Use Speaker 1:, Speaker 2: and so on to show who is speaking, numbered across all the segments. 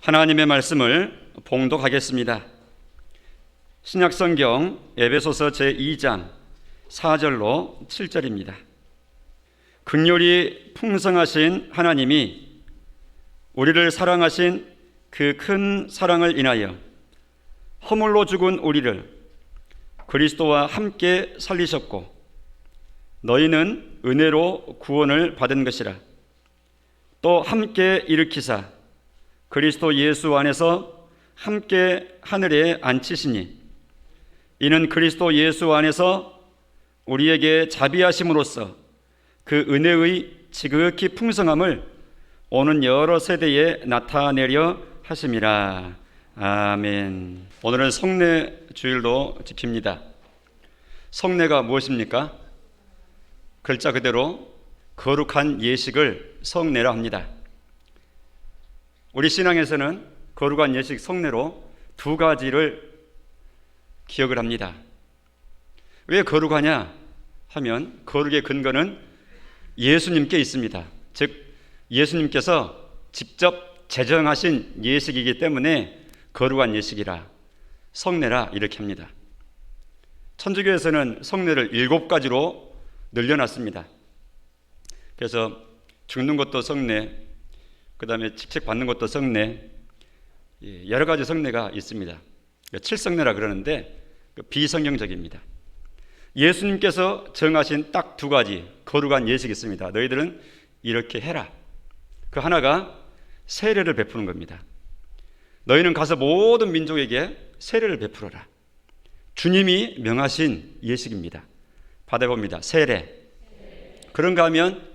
Speaker 1: 하나님의 말씀을 봉독하겠습니다. 신약성경 에베소서 제2장 4절로 7절입니다. 긍휼이 풍성하신 하나님이 우리를 사랑하신 그 큰 사랑을 인하여 허물로 죽은 우리를 그리스도와 함께 살리셨고 너희는 은혜로 구원을 받은 것이라. 또 함께 일으키사 그리스도 예수 안에서 함께 하늘에 앉히시니 이는 그리스도 예수 안에서 우리에게 자비하심으로써 그 은혜의 지극히 풍성함을 오는 여러 세대에 나타내려 하심이라. 아멘. 오늘은 성례 주일로 지킵니다. 성례가 무엇입니까? 글자 그대로 거룩한 예식을 성례라 합니다. 우리 신앙에서는 거룩한 예식 성례로 두 가지를 기억을 합니다. 왜 거룩하냐 하면 거룩의 근거는 예수님께 있습니다. 즉 예수님께서 직접 제정하신 예식이기 때문에 거룩한 예식이라, 성례라 이렇게 합니다. 천주교에서는 성례를 7가지로 늘려놨습니다. 그래서 죽는 것도 성례, 그 다음에 직책 받는 것도 성례, 여러 가지 성례가 있습니다. 칠성례라 그러는데 비성경적입니다. 예수님께서 정하신 딱 2가지 거룩한 예식이 있습니다. 너희들은 이렇게 해라. 그 하나가 세례를 베푸는 겁니다. 너희는 가서 모든 민족에게 세례를 베풀어라. 주님이 명하신 예식입니다. 받아봅니다. 세례. 그런가 하면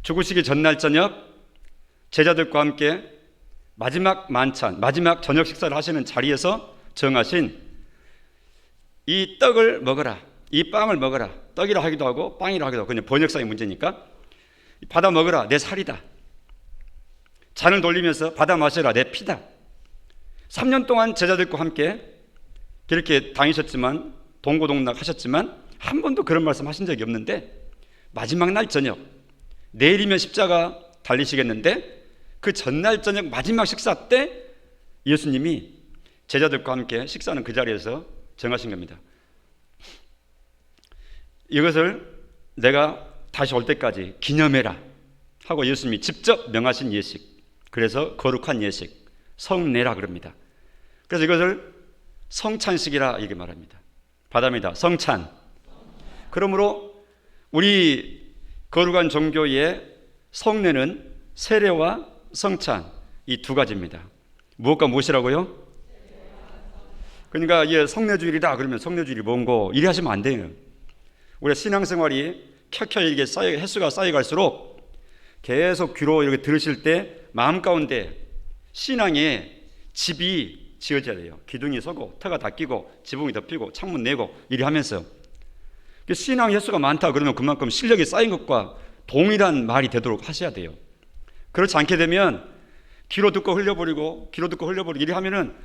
Speaker 1: 죽으시기 전날 저녁 제자들과 함께 마지막 만찬, 마지막 저녁 식사를 하시는 자리에서 정하신 이 떡을 먹어라, 이 빵을 먹어라. 떡이라 하기도 하고 빵이라 하기도 하고, 그냥 번역상의 문제니까 받아 먹어라, 내 살이다. 잔을 돌리면서 받아 마셔라, 내 피다. 3년 동안 제자들과 함께 그렇게 다니셨지만, 동고동락 하셨지만 한 번도 그런 말씀 하신 적이 없는데 마지막 날 저녁, 내일이면 십자가 달리시겠는데 그 전날 저녁 마지막 식사 때 예수님이 제자들과 함께 식사하는 그 자리에서 정하신 겁니다. 이것을 내가 다시 올 때까지 기념해라 하고 예수님이 직접 명하신 예식, 그래서 거룩한 예식, 성례라 그럽니다. 그래서 이것을 성찬식이라 이렇게 말합니다. 받아입니다. 성찬. 그러므로 우리 거룩한 종교의 성례는 세례와 성찬, 이 2가지입니다. 무엇과 무엇이라고요? 그러니까 이게 성례주일이다 그러면 성례주일이 뭔고 이래 하시면 안 돼요. 우리가 신앙생활이 켜켜이 이게 횟수가 쌓여갈수록 계속 귀로 이렇게 들으실 때 마음 가운데 신앙의 집이 지어져야 돼요. 기둥이 서고 터가 닦이고 지붕이 덮이고 창문 내고 이래 하면서 신앙 횟수가 많다 그러면 그만큼 실력이 쌓인 것과 동일한 말이 되도록 하셔야 돼요. 그렇지 않게 되면 귀로 듣고 흘려버리고 귀로 듣고 흘려버리고 이래 하면은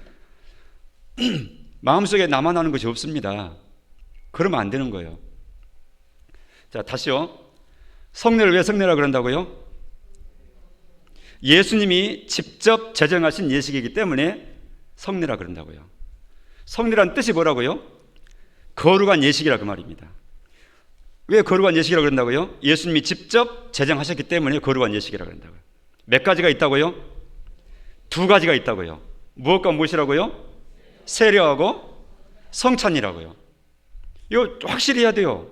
Speaker 1: 마음속에 남아나는 것이 없습니다. 그러면 안 되는 거예요. 자, 다시요. 성례를 왜 성례라 그런다고요? 예수님이 직접 제정하신 예식이기 때문에 성례라 그런다고요. 성례란 뜻이 뭐라고요? 거룩한 예식이라 그 말입니다. 왜 거룩한 예식이라 그런다고요? 예수님이 직접 제정하셨기 때문에 거룩한 예식이라 그런다고요. 몇 가지가 있다고요? 2가지가 있다고요. 무엇과 무엇이라고요? 세례하고 성찬이라고요. 이거 확실히 해야 돼요.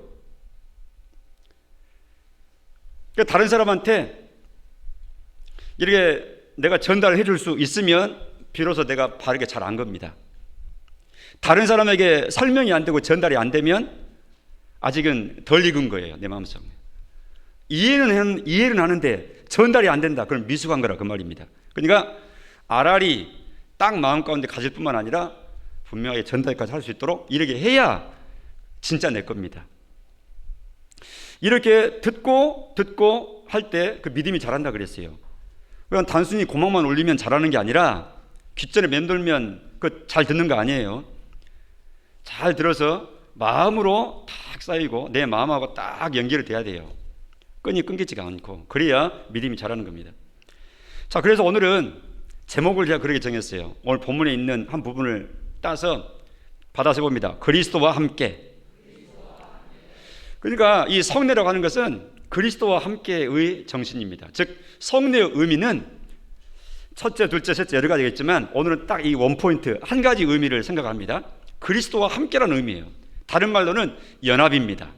Speaker 1: 그러니까 다른 사람한테 이렇게 내가 전달해 줄 수 있으면 비로소 내가 바르게 잘 안 겁니다. 다른 사람에게 설명이 안 되고 전달이 안 되면 아직은 덜 익은 거예요. 내 마음속에. 이해는 하는데 전달이 안 된다. 그럼 미숙한 거라 그 말입니다. 그러니까 알알이 딱 마음 가운데 가질 뿐만 아니라 분명하게 전달까지 할 수 있도록 이렇게 해야 진짜 내 겁니다. 이렇게 듣고 할 때 그 믿음이 자란다 그랬어요. 그냥 단순히 고막만 올리면 잘하는 게 아니라 귓전에 맴돌면 그 잘 듣는 거 아니에요. 잘 들어서 마음으로 딱 쌓이고 내 마음하고 딱 연결이 돼야 돼요. 끈이 끊기지가 않고 그래야 믿음이 자라는 겁니다. 자, 그래서 오늘은 제목을 제가 그렇게 정했어요. 오늘 본문에 있는 한 부분을 따서 받아서 봅니다. 그리스도와 함께. 그러니까 이 성례라고 하는 것은 그리스도와 함께의 정신입니다. 즉 성례의 의미는 첫째, 둘째, 셋째 여러 가지가 있지만 오늘은 딱 이 원포인트 한 가지 의미를 생각합니다. 그리스도와 함께라는 의미예요. 다른 말로는 연합입니다.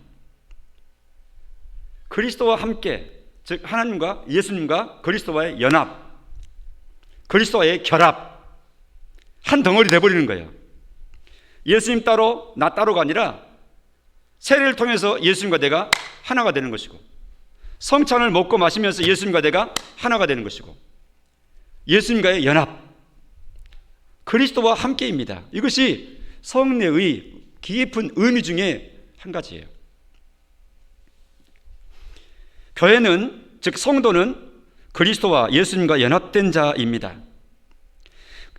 Speaker 1: 그리스도와 함께, 즉 하나님과 예수님과 그리스도와의 연합, 그리스도와의 결합, 한 덩어리 돼버리는 거예요. 예수님 따로 나 따로가 아니라 세례를 통해서 예수님과 내가 하나가 되는 것이고, 성찬을 먹고 마시면서 예수님과 내가 하나가 되는 것이고, 예수님과의 연합, 그리스도와 함께입니다. 이것이 성례의 깊은 의미 중에 한 가지예요. 교회는, 즉 성도는 그리스도와 예수님과 연합된 자입니다.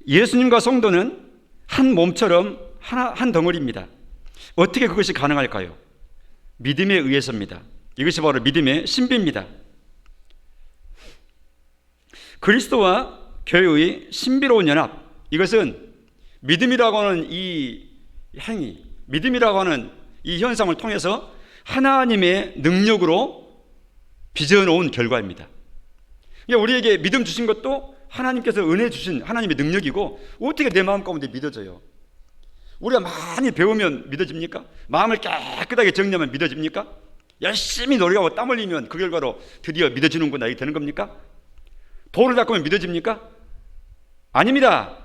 Speaker 1: 예수님과 성도는 한 몸처럼 한 덩어리입니다. 어떻게 그것이 가능할까요? 믿음에 의해서입니다. 이것이 바로 믿음의 신비입니다. 그리스도와 교회의 신비로운 연합, 이것은 믿음이라고 하는 이 행위, 믿음이라고 하는 이 현상을 통해서 하나님의 능력으로 빚어놓은 결과입니다. 그러니까 우리에게 믿음 주신 것도 하나님께서 은혜 주신 하나님의 능력이고, 어떻게 내 마음 가운데 믿어져요? 우리가 많이 배우면 믿어집니까? 마음을 깨끗하게 정리하면 믿어집니까? 열심히 노력하고 땀 흘리면 그 결과로 드디어 믿어지는구나 이게 되는 겁니까? 돌을 닦으면 믿어집니까? 아닙니다.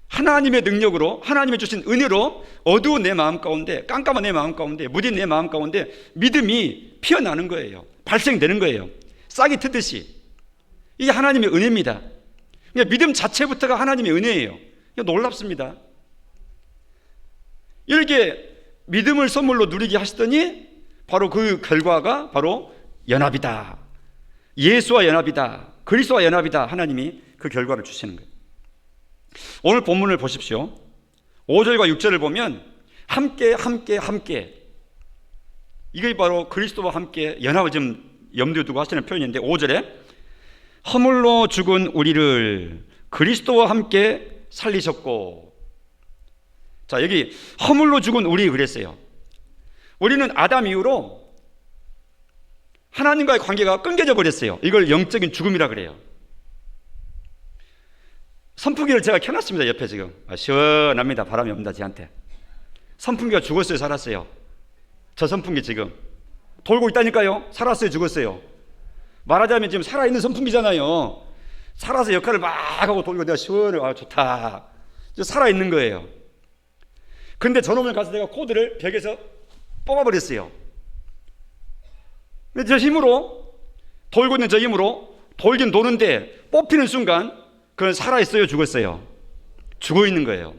Speaker 1: 하나님의 능력으로, 하나님이 주신 은혜로 어두운 내 마음 가운데, 깜깜한 내 마음 가운데, 무딘 내 마음 가운데 믿음이 피어나는 거예요. 발생되는 거예요. 싹이 트듯이. 이게 하나님의 은혜입니다. 그러니까 믿음 자체부터가 하나님의 은혜예요. 놀랍습니다. 이렇게 믿음을 선물로 누리게 하시더니 바로 그 결과가 바로 연합이다. 예수와 연합이다. 그리스도와 연합이다. 하나님이 그 결과를 주시는 거예요. 오늘 본문을 보십시오. 5절과 6절을 보면 함께 이게 바로 그리스도와 함께 연합을 좀 염두에 두고 하시는 표현인데, 5절에 허물로 죽은 우리를 그리스도와 함께 살리셨고. 자, 여기 허물로 죽은 우리 그랬어요. 우리는 아담 이후로 하나님과의 관계가 끊겨져 버렸어요. 이걸 영적인 죽음이라 그래요. 선풍기를 제가 켜놨습니다. 옆에 지금 시원합니다. 바람이 옵니다. 저한테. 선풍기가 죽었어요, 살았어요? 저 선풍기 지금 돌고 있다니까요. 살았어요, 죽었어요? 말하자면 지금 살아있는 선풍기잖아요. 살아서 역할을 막 하고 돌고 내가 시원해. 아, 좋다. 살아있는 거예요. 근데 저놈을 가서 내가 코드를 벽에서 뽑아버렸어요. 근데 저 힘으로, 돌고 있는 저 힘으로 돌긴 도는데 뽑히는 순간 그건 살아있어요, 죽었어요? 죽어 있는 거예요.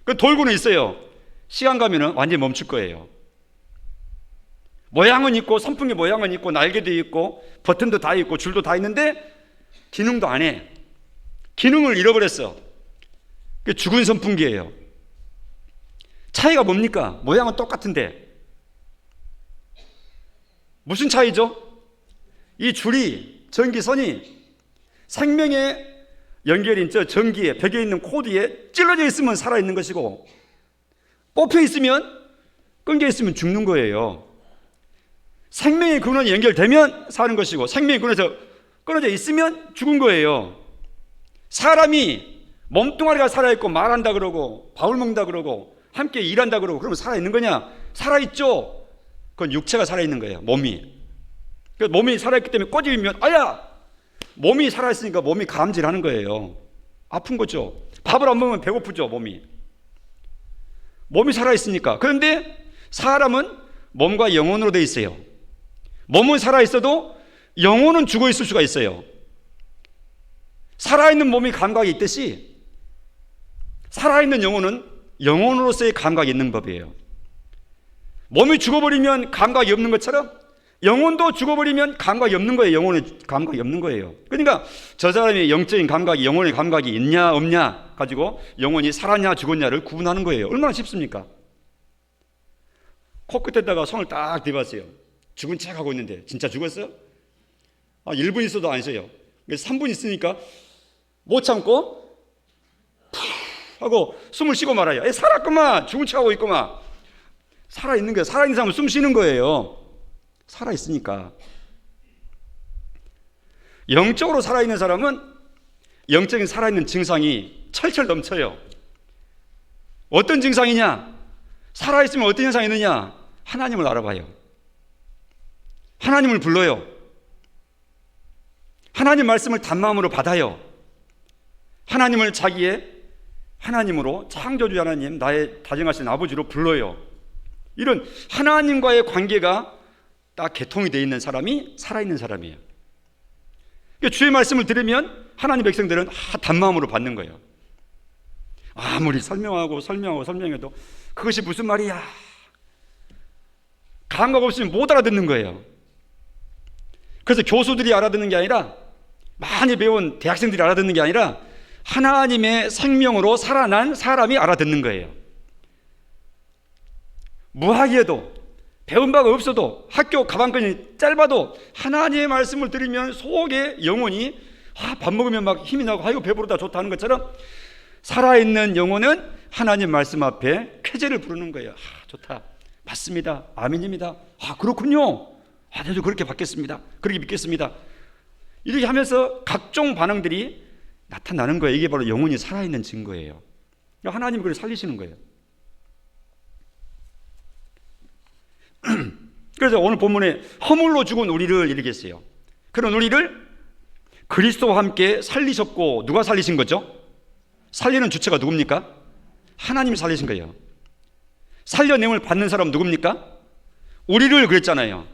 Speaker 1: 그 돌고는 있어요. 시간 가면은 완전히 멈출 거예요. 모양은 있고, 선풍기 모양은 있고, 날개도 있고, 버튼도 다 있고, 줄도 다 있는데 기능도 안 해. 기능을 잃어버렸어. 그게 죽은 선풍기예요. 차이가 뭡니까? 모양은 똑같은데 무슨 차이죠? 이 줄이, 전기선이 생명의 연결인 저 전기에 벽에 있는 코드에 찔러져 있으면 살아있는 것이고, 뽑혀 있으면, 끊겨 있으면 죽는 거예요. 생명의 근원이 연결되면 사는 것이고, 생명의 근원에서 끊어져 있으면 죽은 거예요. 사람이 몸뚱아리가 살아있고 말한다 그러고 밥을 먹는다 그러고 함께 일한다 그러고 그러면 살아있는 거냐? 살아있죠. 그건 육체가 살아있는 거예요. 몸이. 그래서 몸이 살아있기 때문에 꼬집으면 아야! 몸이 살아있으니까 몸이 감질하는 거예요. 아픈 거죠. 밥을 안 먹으면 배고프죠. 몸이 살아있으니까. 그런데 사람은 몸과 영혼으로 되어 있어요. 몸은 살아있어도 영혼은 죽어 있을 수가 있어요. 살아있는 몸이 감각이 있듯이 살아있는 영혼은 영혼으로서의 감각이 있는 법이에요. 몸이 죽어버리면 감각이 없는 것처럼 영혼도 죽어버리면 감각이 없는 거예요. 영혼의 감각이 없는 거예요. 그러니까 저 사람이 영적인 감각이, 영혼의 감각이 있냐 없냐 가지고 영혼이 살았냐 죽었냐를 구분하는 거예요. 얼마나 쉽습니까? 코끝에다가 손을 딱 대봤어요. 죽은 척 하고 있는데 진짜 죽었어? 1분 있어도 안 있어요. 3분 있으니까 못 참고 하고 숨을 쉬고 말아요. 살았구만. 죽은 척하고 있구만. 살아있는 거예요. 살아있는 사람은 숨 쉬는 거예요. 살아있으니까. 영적으로 살아있는 사람은 영적인 살아있는 증상이 철철 넘쳐요. 어떤 증상이냐? 살아있으면 어떤 현상이 있느냐? 하나님을 알아봐요. 하나님을 불러요. 하나님 말씀을 단마음으로 받아요. 하나님을 자기의 하나님으로, 창조주 하나님, 나의 다정하신 아버지로 불러요. 이런 하나님과의 관계가 딱 개통이 되어 있는 사람이 살아있는 사람이에요. 그러니까 주의 말씀을 들으면 하나님 백성들은 단마음으로 받는 거예요. 아무리 설명해도 그것이 무슨 말이야? 감각 없으면 못 알아듣는 거예요. 그래서 교수들이 알아듣는 게 아니라, 많이 배운 대학생들이 알아듣는 게 아니라 하나님의 생명으로 살아난 사람이 알아듣는 거예요. 무학이어도 배운 바가 없어도 학교 가방끈이 짧아도 하나님의 말씀을 들으면 속에 영혼이 밥 먹으면 막 힘이 나고 아이고 배부르다 좋다 하는 것처럼 살아있는 영혼은 하나님 말씀 앞에 쾌재를 부르는 거예요. 좋다, 맞습니다, 아멘입니다, 그렇군요, 저도 그렇게 받겠습니다, 그렇게 믿겠습니다, 이렇게 하면서 각종 반응들이 나타나는 거예요. 이게 바로 영혼이 살아있는 증거예요. 하나님이 그걸 살리시는 거예요. 그래서 오늘 본문에 허물로 죽은 우리를 이렇게 했어요. 그런 우리를 그리스도와 함께 살리셨고, 누가 살리신 거죠? 살리는 주체가 누굽니까? 하나님이 살리신 거예요. 살려냄을 받는 사람 누굽니까? 우리를 그랬잖아요.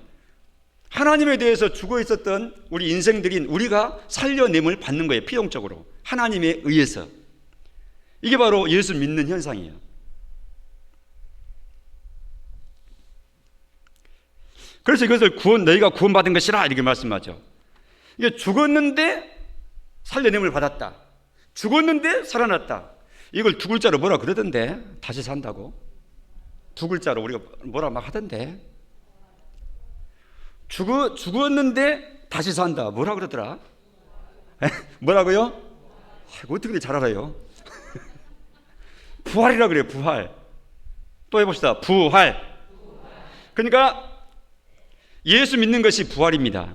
Speaker 1: 하나님에 대해서 죽어 있었던 우리 인생들인 우리가 살려냄을 받는 거예요. 필연적으로 하나님에 의해서. 이게 바로 예수 믿는 현상이에요. 그래서 이것을 너희가 구원받은 것이라 이렇게 말씀하죠. 이게 죽었는데 살려냄을 받았다, 죽었는데 살아났다. 이걸 두 글자로 뭐라 그러던데? 다시 산다고? 두 글자로 우리가 뭐라 막 하던데? 죽었는데 다시 산다. 뭐라 그러더라? 뭐라고요? 어떻게 잘 알아요? 부활이라 그래요. 부활. 또 해봅시다. 부활. 그러니까 예수 믿는 것이 부활입니다.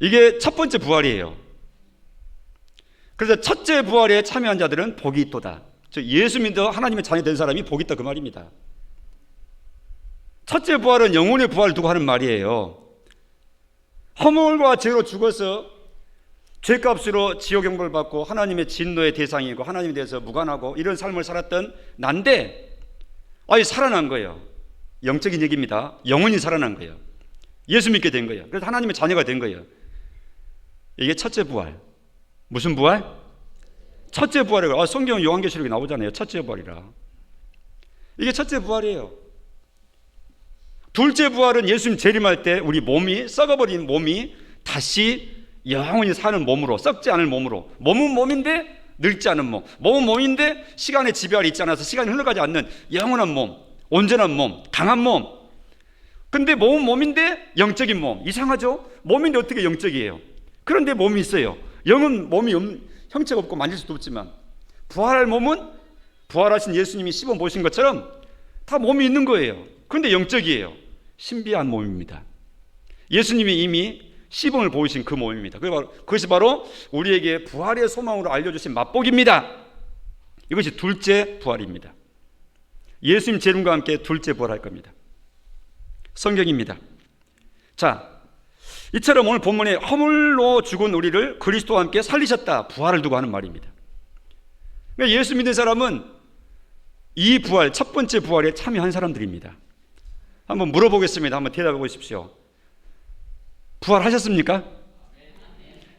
Speaker 1: 이게 첫 번째 부활이에요. 그래서 첫째 부활에 참여한 자들은 복이 있도다. 즉 예수 믿어 하나님의 자녀 된 사람이 복이 있다, 그 말입니다. 첫째 부활은 영혼의 부활을 두고 하는 말이에요. 허물과 죄로 죽어서 죄값으로 지옥 형벌을 받고 하나님의 진노의 대상이고 하나님에 대해서 무관하고 이런 삶을 살았던 난데 살아난 거예요. 영적인 얘기입니다. 영혼이 살아난 거예요. 예수 믿게 된 거예요. 그래서 하나님의 자녀가 된 거예요. 이게 첫째 부활. 무슨 부활? 첫째 부활이에요. 성경 요한계시록에 나오잖아요. 첫째 부활이라. 이게 첫째 부활이에요. 둘째 부활은 예수님 재림할 때 우리 몸이, 썩어버린 몸이 다시 영원히 사는 몸으로, 썩지 않을 몸으로. 몸은 몸인데 늙지 않은 몸, 몸은 몸인데 시간의 지배가 있지 않아서 시간이 흘러가지 않는 영원한 몸, 온전한 몸, 강한 몸. 근데 몸은 몸인데 영적인 몸. 이상하죠? 몸인데 어떻게 영적이에요? 그런데 몸이 있어요. 영은 몸이 형체가 없고 만질 수도 없지만, 부활할 몸은 부활하신 예수님이 씹어 보신 것처럼 다 몸이 있는 거예요. 그런데 영적이에요. 신비한 몸입니다. 예수님이 이미 시범을 보이신 그 몸입니다. 그것이 바로 우리에게 부활의 소망으로 알려주신 맛복입니다. 이것이 둘째 부활입니다. 예수님 재림과 함께 둘째 부활할 겁니다. 성경입니다. 자, 이처럼 오늘 본문에 허물로 죽은 우리를 그리스도와 함께 살리셨다, 부활을 두고 하는 말입니다. 그러니까 예수 믿는 사람은 이 부활, 첫 번째 부활에 참여한 사람들입니다. 한번 물어보겠습니다. 한번 대답해 보십시오. 부활하셨습니까?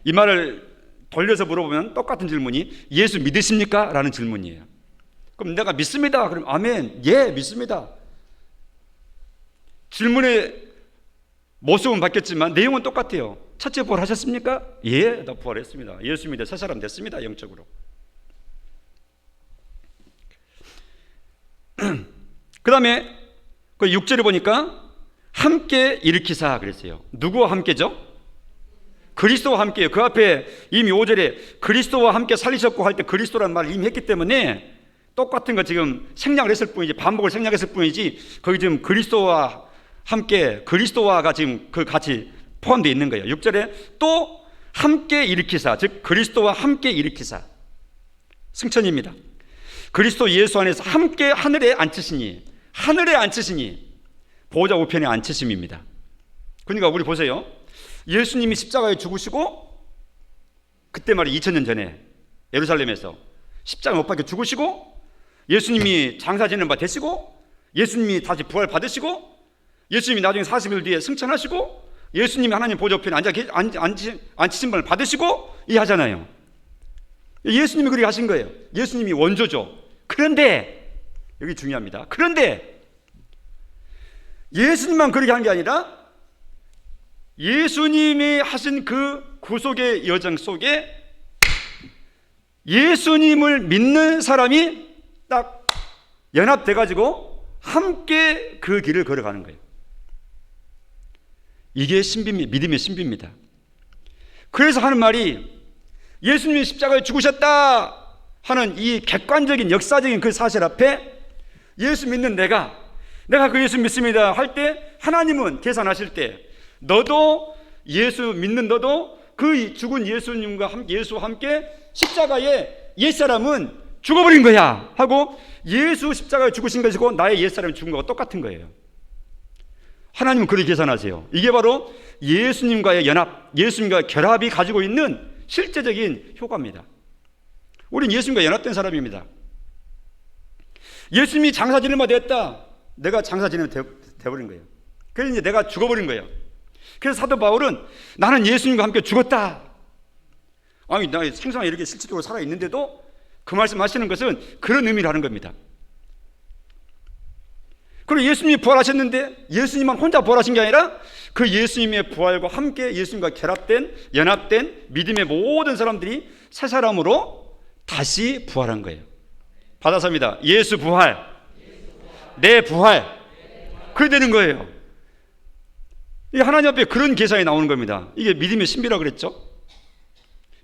Speaker 1: 이 말을 돌려서 물어보면 똑같은 질문이 예수 믿으십니까? 라는 질문이에요. 그럼 내가 믿습니다. 그럼 아멘. 예, 믿습니다. 질문의 모습은 바뀌었지만 내용은 똑같아요. 첫째 부활하셨습니까? 예, 나 부활했습니다. 예수 믿어 새 사람 됐습니다. 영적으로. 그 다음에 그 6절에 보니까 함께 일으키사 그랬어요. 누구와 함께죠? 그리스도와 함께요. 그 앞에 이미 5절에 그리스도와 함께 살리셨고 할 때 그리스도라는 말을 이미 했기 때문에 똑같은 거 지금 생략을 했을 뿐이지, 반복을 생략했을 뿐이지, 거기 지금 그리스도와 함께, 그리스도와가 지금 그 같이 포함되어 있는 거예요. 6절에 또 함께 일으키사, 즉 그리스도와 함께 일으키사, 승천입니다. 그리스도 예수 안에서 함께 하늘에 앉히시니, 하늘에 앉히시니, 보호자 우편에 앉히심입니다. 그러니까 우리 보세요. 예수님이 십자가에 죽으시고, 그때 말이 2000년 전에 예루살렘에서 십자가 못 박혀 죽으시고, 예수님이 장사 지는 바 되시고, 예수님이 다시 부활 받으시고, 예수님이 나중에 40일 뒤에 승천하시고, 예수님이 하나님 보좌 우편에 앉히신 바를 받으시고 이 하잖아요. 예수님이 그렇게 하신 거예요. 예수님이 원조죠. 그런데 여기 중요합니다. 그런데 예수님만 그렇게 한 게 아니라 예수님이 하신 그 구속의 여정 속에 예수님을 믿는 사람이 딱 연합돼 가지고 함께 그 길을 걸어가는 거예요. 이게 신비입니다. 믿음의 신비입니다. 그래서 하는 말이 예수님이 십자가에 죽으셨다 하는 이 객관적인 역사적인 그 사실 앞에 예수 믿는 내가 그 예수 믿습니다 할 때 하나님은 계산하실 때 너도 예수 믿는 너도 그 죽은 예수님과 예수와 함께 십자가에 옛사람은 죽어버린 거야 하고 예수 십자가에 죽으신 것이고 나의 옛사람이 죽은 거와 똑같은 거예요. 하나님은 그렇게 계산하세요. 이게 바로 예수님과의 연합, 예수님과 결합이 가지고 있는 실제적인 효과입니다. 우린 예수님과 연합된 사람입니다. 예수님이 장사 지낼만 됐다. 내가 장사 지내면 돼버린 거예요. 그래서 이제 내가 죽어버린 거예요. 그래서 사도 바울은 나는 예수님과 함께 죽었다. 아니, 나 생생하게 이렇게 실질적으로 살아있는데도 그 말씀 하시는 것은 그런 의미를 하는 겁니다. 그리고 예수님이 부활하셨는데 예수님만 혼자 부활하신 게 아니라 그 예수님의 부활과 함께 예수님과 결합된, 연합된 믿음의 모든 사람들이 새 사람으로 다시 부활한 거예요. 받아서입니다. 예수 부활, 내 부활, 그래 되는 거예요. 이 하나님 앞에 그런 계산이 나오는 겁니다. 이게 믿음의 신비라고 그랬죠.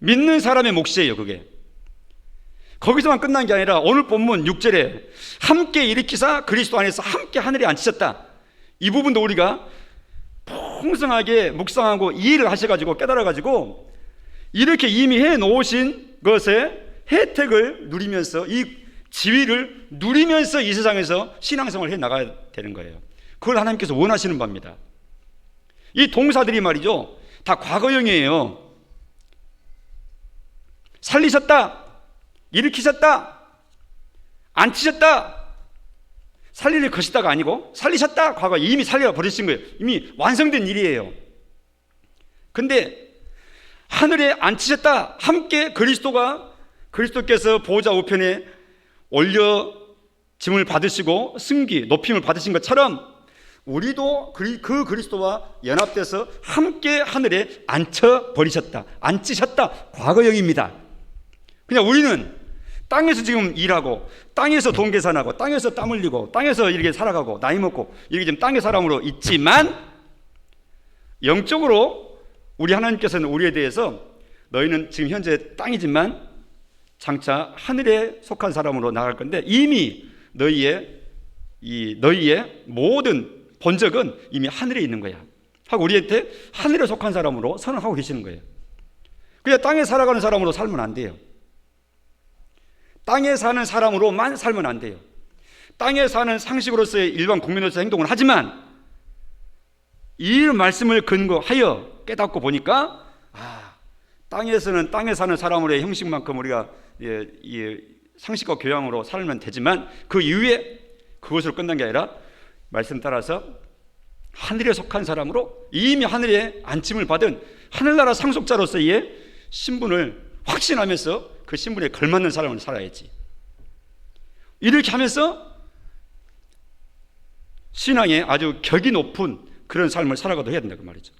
Speaker 1: 믿는 사람의 몫이에요. 그게 거기서만 끝난 게 아니라 오늘 본문 6절에 함께 일으키사 그리스도 안에서 함께 하늘에 앉히셨다. 이 부분도 우리가 풍성하게 묵상하고 이해를 하셔가지고 깨달아가지고 이렇게 이미 해놓으신 것의 혜택을 누리면서 이 지위를 누리면서 이 세상에서 신앙생활을 해나가야 되는 거예요. 그걸 하나님께서 원하시는 바입니다. 이 동사들이 말이죠, 다 과거형이에요. 살리셨다, 일으키셨다, 앉히셨다. 살리를 것이다가 아니고 살리셨다, 과거 이미 살려 버리신 거예요. 이미 완성된 일이에요. 근데 하늘에 앉히셨다, 함께 그리스도께서 보호자 우편에 올려 짐을 받으시고 승기, 높임을 받으신 것처럼 우리도 그 그리스도와 연합돼서 함께 하늘에 앉혀버리셨다, 앉히셨다, 과거형입니다. 그냥 우리는 땅에서 지금 일하고 땅에서 돈 계산하고 땅에서 땀 흘리고 땅에서 이렇게 살아가고 나이 먹고 이렇게 지금 땅의 사람으로 있지만 영적으로 우리 하나님께서는 우리에 대해서 너희는 지금 현재 땅이지만 장차 하늘에 속한 사람으로 나갈 건데 이미 너희의 모든 본적은 이미 하늘에 있는 거야 하고 우리한테 하늘에 속한 사람으로 선언하고 계시는 거예요. 그냥 땅에 살아가는 사람으로 살면 안 돼요. 땅에 사는 사람으로만 살면 안 돼요. 땅에 사는 상식으로서의 일반 국민으로서의 행동을 하지만 이 말씀을 근거하여 깨닫고 보니까 땅에서는 땅에 사는 사람으로의 형식만큼 우리가 상식과 교양으로 살면 되지만 그 이후에 그것으로 끝난 게 아니라 말씀 따라서 하늘에 속한 사람으로 이미 하늘에 안침을 받은 하늘나라 상속자로서의 신분을 확신하면서 그 신분에 걸맞는 사람을 살아야지. 이렇게 하면서 신앙에 아주 격이 높은 그런 삶을 살아가도 해야 된다 그 말이죠.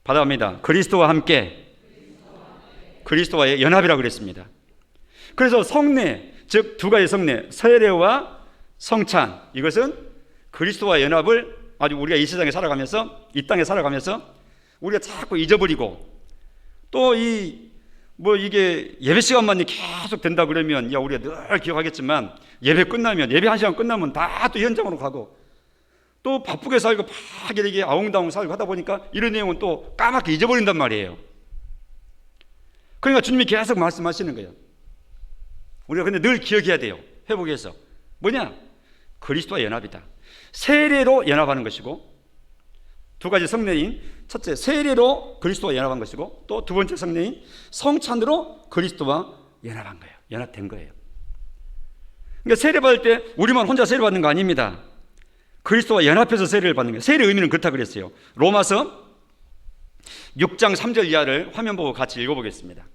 Speaker 1: 받아갑니다. 그리스도와 함께, 그리스도와의 연합이라고 그랬습니다. 그래서 성례, 즉 두 가지 성례, 세례와 성찬, 이것은 그리스도와 연합을 아주 우리가 이 세상에 살아가면서, 이 땅에 살아가면서 우리가 자꾸 잊어버리고 또 이게 예배 시간만 계속 된다 그러면 우리가 늘 기억하겠지만 예배 끝나면 예배 1시간 끝나면 다 또 현장으로 가고 또 바쁘게 살고 막 이렇게 아웅다웅 살고 하다 보니까 이런 내용은 또 까맣게 잊어버린단 말이에요. 그러니까 주님이 계속 말씀하시는 거예요. 우리가 근데 늘 기억해야 돼요. 회복해서 뭐냐? 그리스도와 연합이다. 세례로 연합하는 것이고, 두 가지 성례인, 첫째 세례로 그리스도와 연합한 것이고, 또 두 번째 성례인 성찬으로 그리스도와 연합한 거예요. 연합된 거예요. 그러니까 세례 받을 때 우리만 혼자 세례 받는 거 아닙니다. 그리스도와 연합해서 세례를 받는 거예요. 세례의 의미는 그렇다 그랬어요. 로마서 6장 3절 이하를 화면 보고 같이 읽어보겠습니다.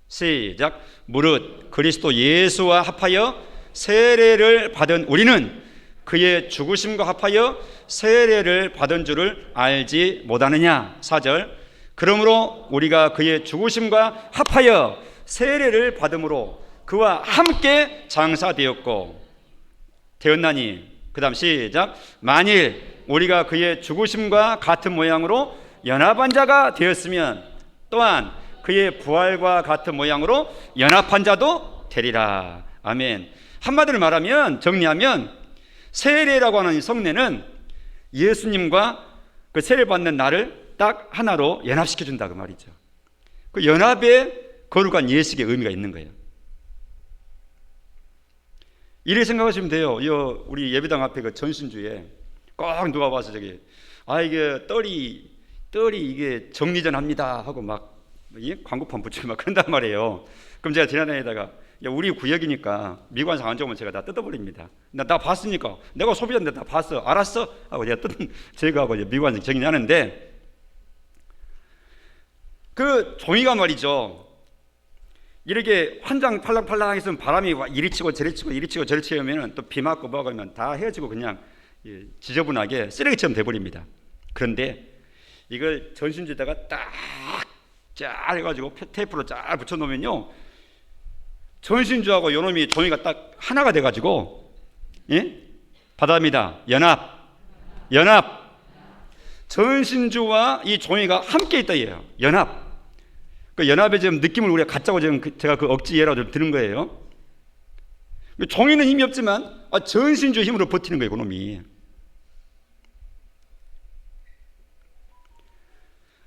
Speaker 1: 시작. 무릇 그리스도 예수와 합하여 세례를 받은 우리는 그의 죽으심과 합하여 세례를 받은 줄을 알지 못하느냐. 4절. 그러므로 우리가 그의 죽으심과 합하여 세례를 받음으로 그와 함께 장사되었고 되었나니. 그 다음 시작. 만일 우리가 그의 죽으심과 같은 모양으로 연합한 자가 되었으면 또한 그의 부활과 같은 모양으로 연합한 자도 되리라. 아멘. 한마디로 말하면, 정리하면 세례라고 하는 이 성례는 예수님과 그 세례 받는 나를 딱 하나로 연합시켜 준다 그 말이죠. 그 연합에 거룩한 예식의 의미가 있는 거예요. 이렇게 생각하시면 돼요. 우리 예배당 앞에 그 전신주에 꼭 누가 와서 이게 떨이 이게 정리전 합니다 하고 막 광고판 붙이고 막 그런단 말이에요. 그럼 제가 지나다니다가 우리 구역이니까 미관상 안 좋으면 제가 다 뜯어버립니다. 나 봤으니까, 내가 소비자인데 다 봤어, 알았어 하고 제가 제거하고 미관상 정리하는데, 그 종이가 말이죠, 이렇게 환장 팔랑팔랑 했으면 바람이 이리 치고 저리 치고 이리 치고 저리 치면 또 비 맞고 뭐가 그러면 다 헤어지고 그냥 지저분하게 쓰레기처럼 돼버립니다. 그런데 이걸 전신주에다가 딱 잘 해가지고 테이프로 잘 붙여놓으면요, 전신주하고 요놈이 종이가 딱 하나가 돼가지고, 바다입니다. 연합. 전신주와 이 종이가 함께 있다 이에요. 연합. 그 연합의 지금 느낌을 우리가 갖자고 지금 제가 그 억지 예라고 좀 드는 거예요. 종이는 힘이 없지만 전신주 힘으로 버티는 거예요, 그놈이.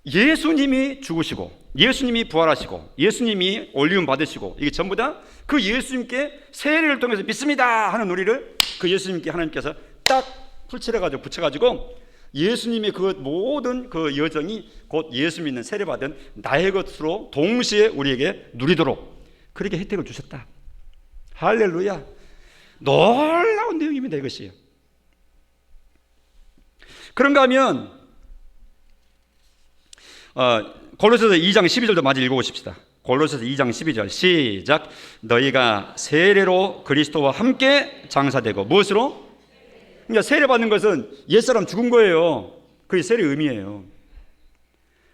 Speaker 1: 예수님이 죽으시고, 예수님이 부활하시고, 예수님이 올리움 받으시고, 이게 전부 다 그 예수님께 세례를 통해서 믿습니다 하는 우리를 그 예수님께 하나님께서 딱 풀칠해가지고 붙여가지고 예수님의 그 모든 그 여정이 곧 예수 믿는 세례받은 나의 것으로 동시에 우리에게 누리도록 그렇게 혜택을 주셨다. 할렐루야. 놀라운 내용입니다, 이것이요. 그런가 하면 골로새서 2장 12절도 마저 읽어보십시다. 골로새서 2장 12절 시작. 너희가 세례로 그리스도와 함께 장사되고, 무엇으로? 그러니까 세례받는 것은 옛사람 죽은 거예요. 그게 세례의 의미예요.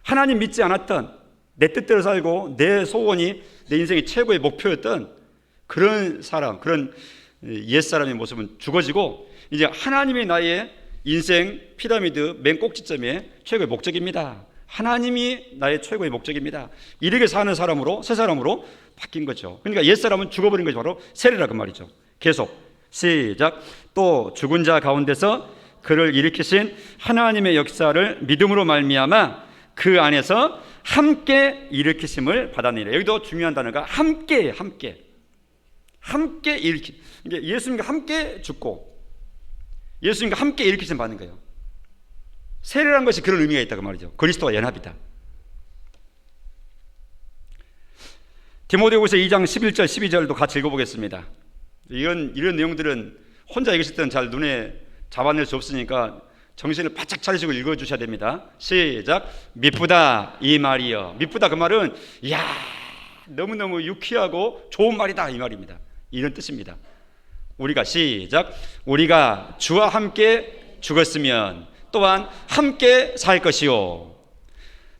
Speaker 1: 하나님 믿지 않았던, 내 뜻대로 살고 내 소원이 내 인생의 최고의 목표였던 그런 사람, 그런 옛사람의 모습은 죽어지고 이제 하나님이 나의 인생 피라미드 맨 꼭지점에 최고의 목적입니다. 하나님이 나의 최고의 목적입니다. 이렇게 사는 사람으로, 새 사람으로 바뀐 거죠. 그러니까 옛사람은 죽어버린 것이 바로 세례라 그 말이죠. 계속 시작. 또 죽은 자 가운데서 그를 일으키신 하나님의 역사를 믿음으로 말미암아 그 안에서 함께 일으키심을 받았느니라. 여기도 중요한 단어가 함께 일으키. 예수님과 함께 죽고 예수님과 함께 일으키심 받는 거예요. 세례라는 것이 그런 의미가 있다 그 말이죠. 그리스도와 연합이다. 디모데후서 2장 11절 12절도 같이 읽어보겠습니다. 이런 내용들은 혼자 읽으실 때는 잘 눈에 잡아낼 수 없으니까 정신을 바짝 차리시고 읽어주셔야 됩니다. 시작. 미쁘다 이 말이여. 미쁘다 그 말은 이야 너무너무 유쾌하고 좋은 말이다 이 말입니다. 이런 뜻입니다. 우리가 시작. 우리가 주와 함께 죽었으면 또한 함께 살 것이요,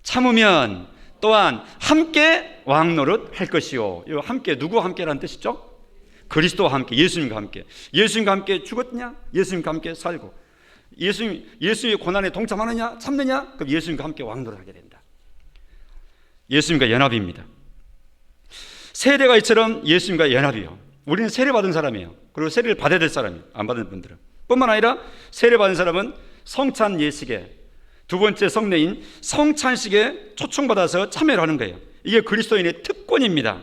Speaker 1: 참으면 또한 함께 왕노릇 할 것이요. 이 함께, 누구와 함께라는 뜻이죠? 그리스도와 함께, 예수님과 함께. 예수님과 함께 죽었냐? 예수님과 함께 살고, 예수님의 고난에 동참하느냐? 참느냐? 그럼 예수님과 함께 왕노릇 하게 된다. 예수님과 연합입니다. 세례가 이처럼 예수님과 연합이요. 우리는 세례받은 사람이에요. 그리고 세례를 받아야 될 사람이에요. 안 받은 분들은. 뿐만 아니라 세례받은 사람은 성찬 예식에, 두 번째 성례인 성찬식에 초청받아서 참여를 하는 거예요. 이게 그리스도인의 특권입니다.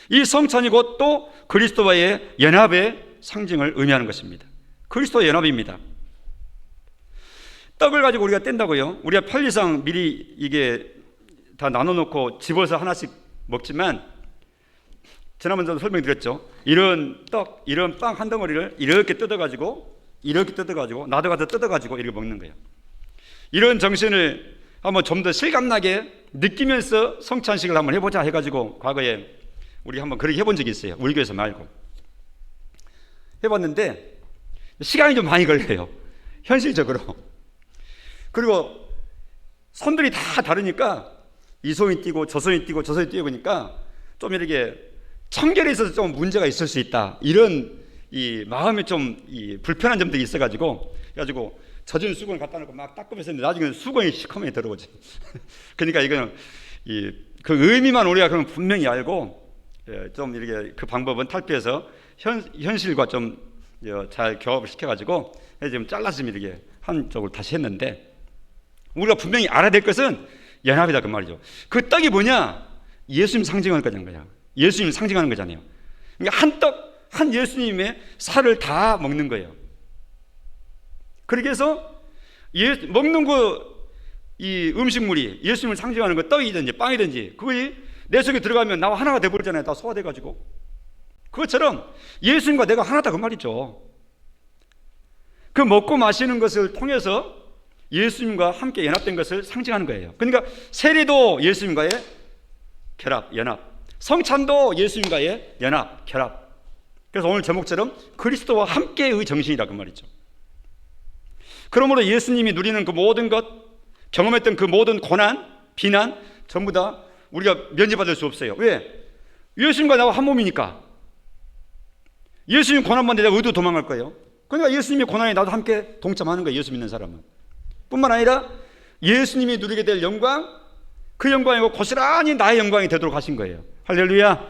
Speaker 1: 이 성찬이 곧 또 그리스도와의 연합의 상징을 의미하는 것입니다. 그리스도의 연합입니다. 떡을 가지고 우리가 뗀다고요. 우리가 편리상 미리 이게 다 나눠놓고 집어서 하나씩 먹지만, 지난번에도 설명드렸죠. 이런 떡, 이런 빵 한 덩어리를 이렇게 뜯어가지고 나도 가서 뜯어가지고 이렇게 먹는 거예요. 이런 정신을 한번 좀 더 실감나게 느끼면서 성찬식을 한번 해보자 해가지고 과거에 우리 한번 그렇게 해본 적이 있어요. 우리 교회에서 말고 해봤는데 시간이 좀 많이 걸려요, 현실적으로. 그리고 손들이 다 다르니까 이 손이 뛰고 저 손이 뛰고 저 손이 뛰어보니까 좀 이렇게 청결에 있어서 좀 문제가 있을 수 있다, 이런 이 마음이 좀 이 불편한 점들이 있어가지고 젖은 수건을 갖다 놓고 막 닦으면서 했는데 나중에 수건이 시커멓게 들어오지. 그러니까 이거는 그 의미만 우리가 그럼 분명히 알고 좀 이렇게 그 방법은 탈피해서 현실과 좀 잘 교합을 시켜가지고 지금 잘라서 이렇게 한쪽을 다시 했는데, 우리가 분명히 알아야 될 것은 연합이다 그 말이죠. 그 떡이 뭐냐? 예수님 상징하는 거잖아요. 예수님 상징하는 거잖아요. 그러니까 한 떡, 한 예수님의 살을 다 먹는 거예요. 그렇게 해서 먹는 이 음식물이 예수님을 상징하는 거, 떡이든지 빵이든지 그것이 내 속에 들어가면 나와 하나가 돼버리잖아요. 다 소화돼가지고. 그것처럼 예수님과 내가 하나다 그 말이죠. 그 먹고 마시는 것을 통해서 예수님과 함께 연합된 것을 상징하는 거예요. 그러니까 세례도 예수님과의 결합, 연합, 성찬도 예수님과의 연합, 결합. 그래서 오늘 제목처럼 그리스도와 함께의 정신이라 그 말이죠. 그러므로 예수님이 누리는 그 모든 것, 경험했던 그 모든 고난, 비난 전부 다 우리가 면제받을 수 없어요. 왜? 예수님과 나와 한 몸이니까. 예수님 고난받는데 내가 어디로 도망갈 거예요? 그러니까 예수님의 고난에 나도 함께 동참하는 거예요, 예수 믿는 사람은. 뿐만 아니라 예수님이 누리게 될 영광, 그 영광이고 고스란히 나의 영광이 되도록 하신 거예요. 할렐루야.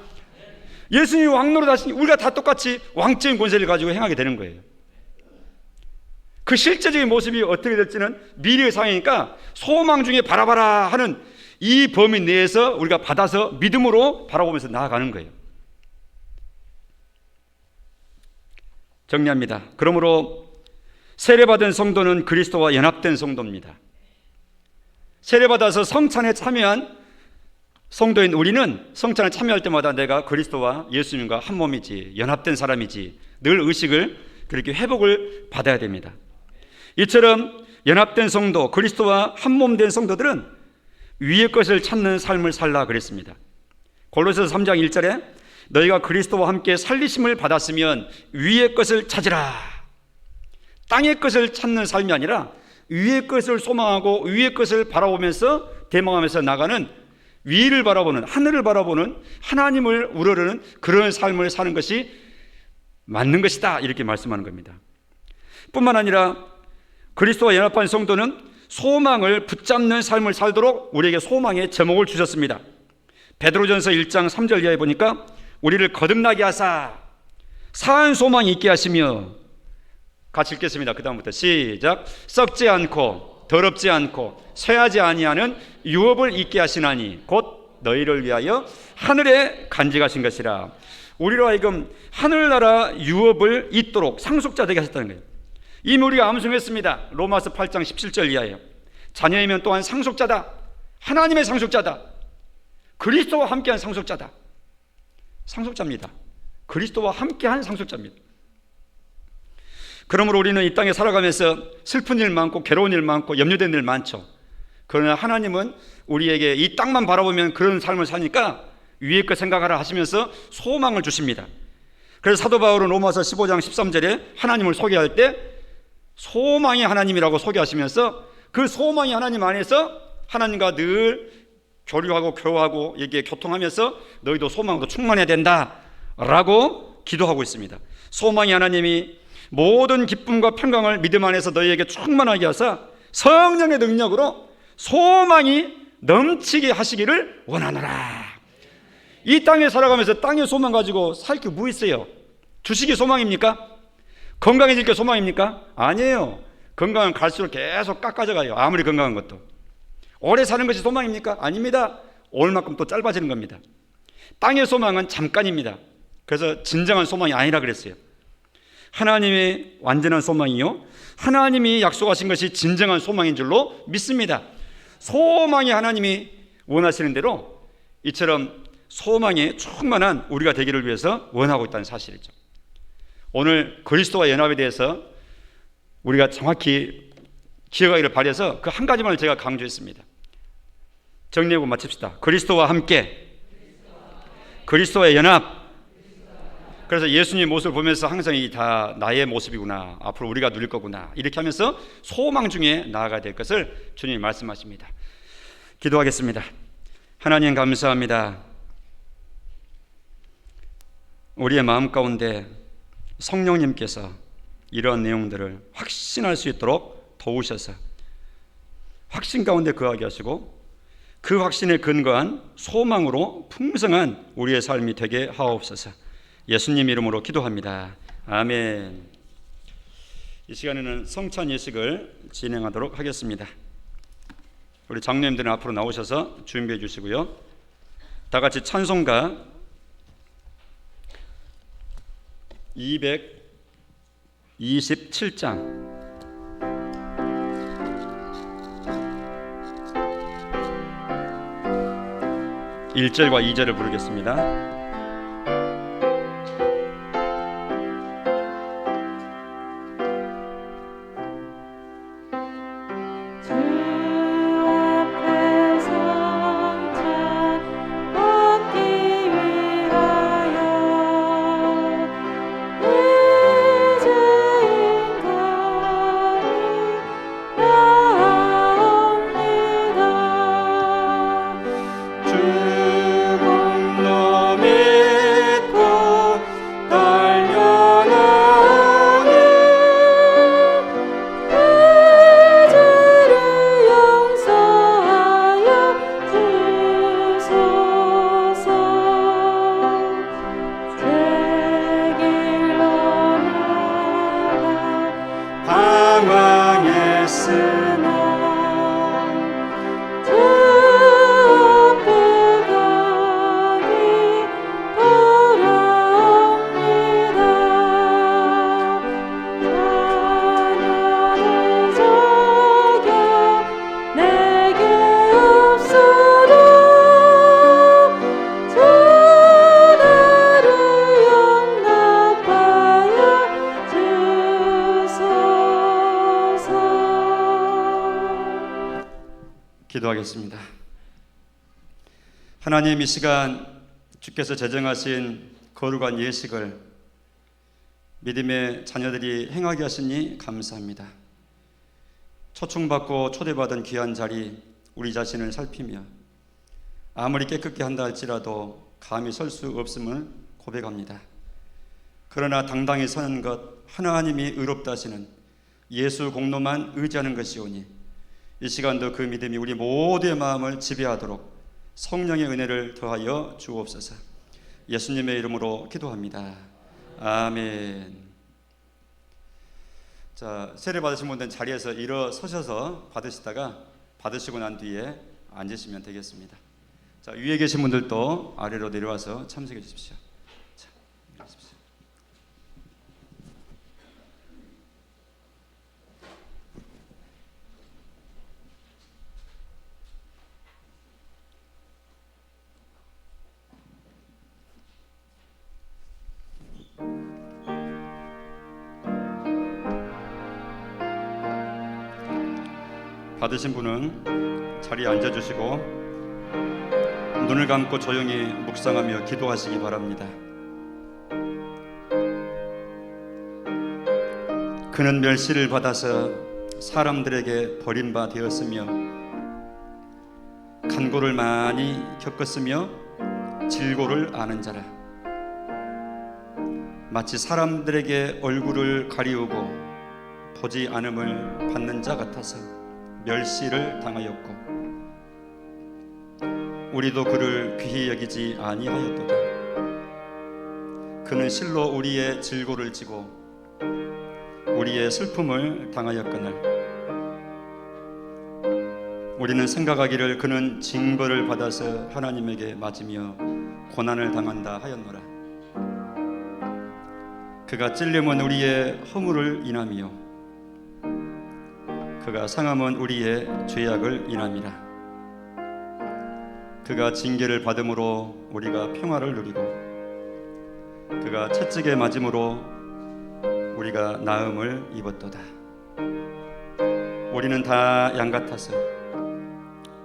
Speaker 1: 예수님이 왕노릇 하시니 우리가 다 똑같이 왕적인 권세를 가지고 행하게 되는 거예요. 그 실제적인 모습이 어떻게 될지는 미래의 상황이니까 소망 중에 바라봐라 하는 이 범위 내에서 우리가 받아서 믿음으로 바라보면서 나아가는 거예요. 정리합니다. 그러므로 세례받은 성도는 그리스도와 연합된 성도입니다. 세례받아서 성찬에 참여한 성도인 우리는 성찬에 참여할 때마다 내가 그리스도와 예수님과 한 몸이지, 연합된 사람이지 늘 의식을, 그렇게 회복을 받아야 됩니다. 이처럼 연합된 성도, 그리스도와 한 몸 된 성도들은 위의 것을 찾는 삶을 살라 그랬습니다. 골로새서 3장 1절에 너희가 그리스도와 함께 살리심을 받았으면 위의 것을 찾으라. 땅의 것을 찾는 삶이 아니라 위의 것을 소망하고 위의 것을 바라보면서 대망하면서 나가는, 위를 바라보는, 하늘을 바라보는, 하나님을 우러르는 그런 삶을 사는 것이 맞는 것이다, 이렇게 말씀하는 겁니다. 뿐만 아니라 그리스도와 연합한 성도는 소망을 붙잡는 삶을 살도록 우리에게 소망의 제목을 주셨습니다. 베드로전서 1장 3절 이하에 보니까 우리를 거듭나게 하사 사한 소망이 있게 하시며, 같이 읽겠습니다. 그 다음부터 시작. 썩지 않고 더럽지 않고 쇠하지 아니하는 유업을 있게 하시나니 곧 너희를 위하여 하늘에 간직하신 것이라. 우리로 하여금 하늘나라 유업을 잇도록 상속자 되게 하셨다는 거예요. 이미 우리가 암송했습니다. 로마서 8장 17절 이하에요. 자녀이면 또한 상속자다. 하나님의 상속자다. 그리스도와 함께한 상속자다. 상속자입니다. 그리스도와 함께한 상속자입니다. 그러므로 우리는 이 땅에 살아가면서 슬픈 일 많고 괴로운 일 많고 염려된 일 많죠. 그러나 하나님은 우리에게 이 땅만 바라보면 그런 삶을 사니까 위에 거 생각하라 하시면서 소망을 주십니다. 그래서 사도 바울은 로마서 15장 13절에 하나님을 소개할 때 소망이 하나님이라고 소개하시면서 그 소망이 하나님 안에서 하나님과 늘 교류하고 교화하고 이게 교통하면서 너희도 소망으로 충만해야 된다라고 기도하고 있습니다. 소망이 하나님이 모든 기쁨과 평강을 믿음 안에서 너희에게 충만하게 하사 성령의 능력으로 소망이 넘치게 하시기를 원하노라. 이 땅에 살아가면서 땅의 소망 가지고 살 게 뭐 있어요? 주식이 소망입니까? 건강해질 게 소망입니까? 아니에요. 건강은 갈수록 계속 깎아져 가요. 아무리 건강한 것도. 오래 사는 것이 소망입니까? 아닙니다. 올 만큼 또 짧아지는 겁니다. 땅의 소망은 잠깐입니다. 그래서 진정한 소망이 아니라 그랬어요. 하나님의 완전한 소망이요, 하나님이 약속하신 것이 진정한 소망인 줄로 믿습니다. 소망이 하나님이 원하시는 대로 이처럼 소망에 충만한 우리가 되기를 위해서 원하고 있다는 사실이죠. 오늘 그리스도와 연합에 대해서 우리가 정확히 기억하기를 바라서 그 한 가지만을 제가 강조했습니다. 정리하고 마칩시다. 그리스도와 함께, 그리스도의 연합. 그래서 예수님의 모습을 보면서 항상 이 다 나의 모습이구나, 앞으로 우리가 누릴 거구나, 이렇게 하면서 소망 중에 나아가야 될 것을 주님이 말씀하십니다. 기도하겠습니다. 하나님 감사합니다. 우리의 마음 가운데 성령님께서 이러한 내용들을 확신할 수 있도록 도우셔서 확신 가운데 거하게 하시고 그 확신에 근거한 소망으로 풍성한 우리의 삶이 되게 하옵소서. 예수님 이름으로 기도합니다. 아멘. 이 시간에는 성찬 예식을 진행하도록 하겠습니다. 우리 장로님들은 앞으로 나오셔서 준비해 주시고요. 다 같이 찬송가 227장 1절과 2절을 부르겠습니다. 기도하겠습니다. 하나님, 이 시간 주께서 제정하신 거룩한 예식을 믿음의 자녀들이 행하게 하시니 감사합니다. 초청받고 초대받은 귀한 자리 우리 자신을 살피며 아무리 깨끗게 한다 할지라도 감히 설 수 없음을 고백합니다. 그러나 당당히 서는 것, 하나님이 의롭다 하시는 예수 공로만 의지하는 것이오니 이 시간도 그 믿음이 우리 모두의 마음을 지배하도록 성령의 은혜를 더하여 주옵소서. 예수님의 이름으로 기도합니다. 아멘. 자, 세례 받으신 분들은 자리에서 일어서셔서 받으시고 난 뒤에 앉으시면 되겠습니다. 자, 위에 계신 분들도 아래로 내려와서 참석해 주십시오. 자, 일어나십시오. 받으신 분은 자리에 앉아주시고 눈을 감고 조용히 묵상하며 기도하시기 바랍니다. 그는 멸시를 받아서 사람들에게 버림바 되었으며 간고를 많이 겪었으며 질고를 아는 자라. 마치 사람들에게 얼굴을 가리우고 보지 않음을 받는 자 같아서 멸시를 당하였고 우리도 그를 귀히 여기지 아니하였도다. 그는 실로 우리의 질고를 지고 우리의 슬픔을 당하였거늘 우리는 생각하기를 그는 징벌을 받아서 하나님에게 맞으며 고난을 당한다 하였노라. 그가 찔림은 우리의 허물을 인함이요 그가 상함은 우리의 죄악을 인함이라. 그가 징계를 받음으로 우리가 평화를 누리고 그가 채찍에 맞음으로 우리가 나음을 입었도다. 우리는 다 양 같아서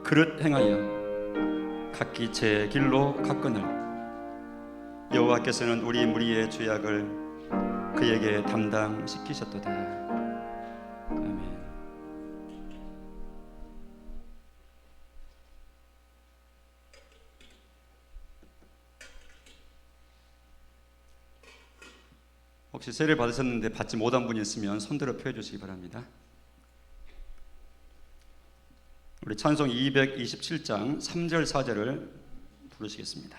Speaker 1: 그릇 행하여 각기 제 길로 갔거늘 여호와께서는 우리 무리의 죄악을 그에게 담당시키셨도다. 아멘. 혹시 세례 받으셨는데 받지 못한 분이 있으면 손들어 펴 주시기 바랍니다. 우리 찬송 227장 3절 4절을 부르시겠습니다.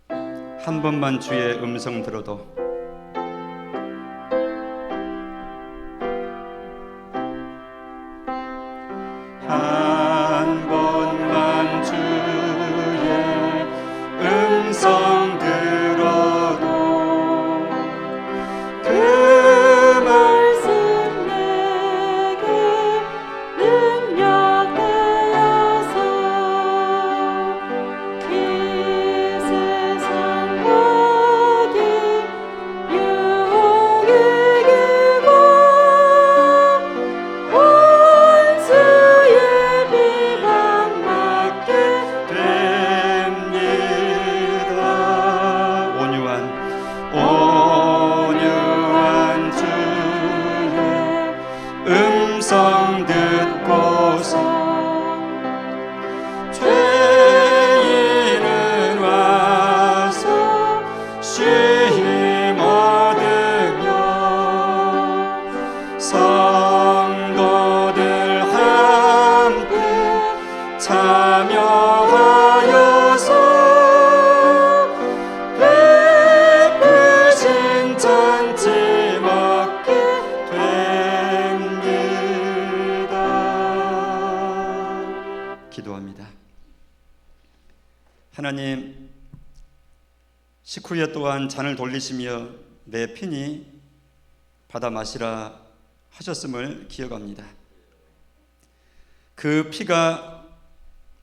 Speaker 1: 한 번만 주의 음성 들어도 한 번만 주의 음성 들어도 그 말씀 내게 능력 되어서 이 세상 모든 유혹 이기고 원수의 비방 맞게 됩니다. 온유한 주의 음성 듣고서 죄인은 와서 쉼 얻으며 성도들 함께 참여하여서 베푸신 잔치 먹게 됩니다. 기도합니다. 하나님, 식후에 또한 잔을 돌리시며 내 피니 받아 마시라 하셨음을 기억합니다. 그 피가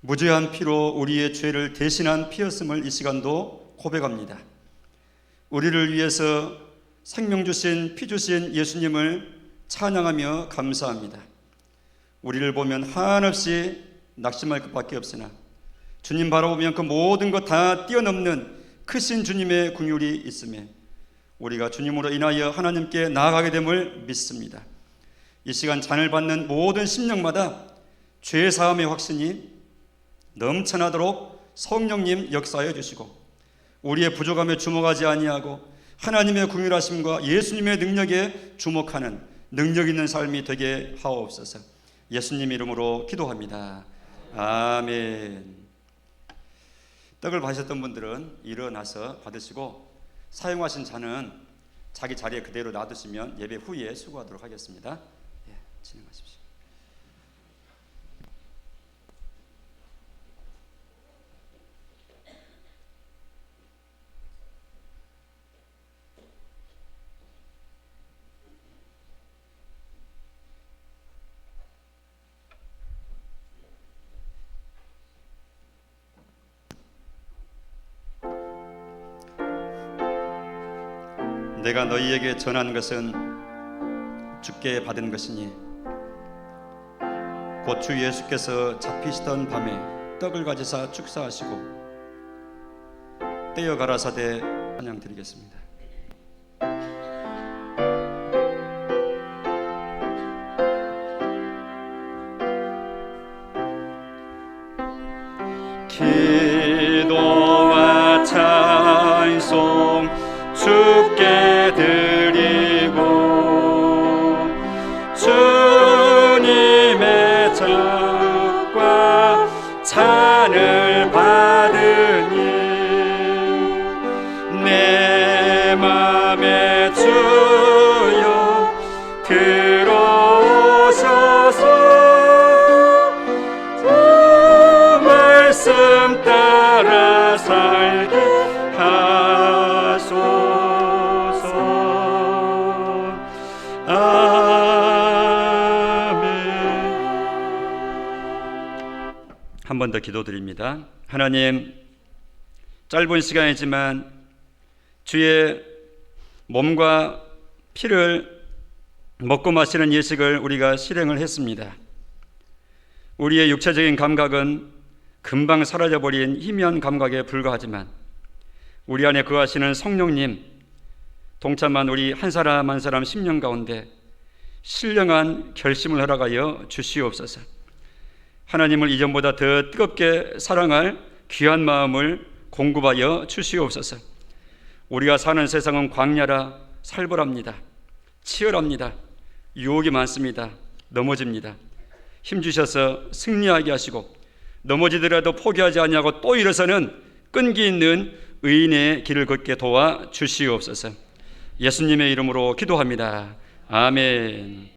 Speaker 1: 무죄한 피로 우리의 죄를 대신한 피였음을 이 시간도 고백합니다. 우리를 위해서 생명 주신 피 주신 예수님을 찬양하며 감사합니다. 우리를 보면 한없이 낙심할 것밖에 없으나 주님 바라보면 그 모든 것 다 뛰어넘는 크신 주님의 긍휼이 있음에 우리가 주님으로 인하여 하나님께 나아가게 됨을 믿습니다. 이 시간 잔을 받는 모든 심령마다 죄 사함의 확신이 넘쳐나도록 성령님 역사해 주시고 우리의 부족함에 주목하지 아니하고 하나님의 긍휼하심과 예수님의 능력에 주목하는 능력 있는 삶이 되게 하옵소서. 예수님 이름으로 기도합니다. 아멘. 떡을 받으셨던 분들은 일어나서 받으시고 사용하신 잔은 자기 자리에 그대로 놔두시면 예배 후에 수고하도록 하겠습니다. 예, 진행하십시오. 내가 너희에게 전한 것은 주께 받은 것이니 곧 주 예수께서 잡히시던 밤에 떡을 가지사 축사하시고 떼어 가라사대 찬양 드리겠습니다. 기도와 찬송 주께 드리고 주님의 적과 찬을 받 내 맘에 주여 들어오셔서 주 말씀 따라 살게 하소서. 한 번 더 기도드립니다. 하나님, 짧은 시간이지만 주의 몸과 피를 먹고 마시는 예식을 우리가 실행을 했습니다. 우리의 육체적인 감각은 금방 사라져버린 희미한 감각에 불과하지만 우리 안에 거하시는 성령님, 동참한 우리 한 사람 한 사람 심령 가운데 신령한 결심을 허락하여 주시옵소서. 하나님을 이전보다 더 뜨겁게 사랑할 귀한 마음을 공급하여 주시옵소서. 우리가 사는 세상은 광야라 살벌합니다. 치열합니다. 유혹이 많습니다. 넘어집니다. 힘주셔서 승리하게 하시고 넘어지더라도 포기하지 아니하고 또 일어서는 끈기 있는 의인의 길을 걷게 도와 주시옵소서. 예수님의 이름으로 기도합니다. 아멘.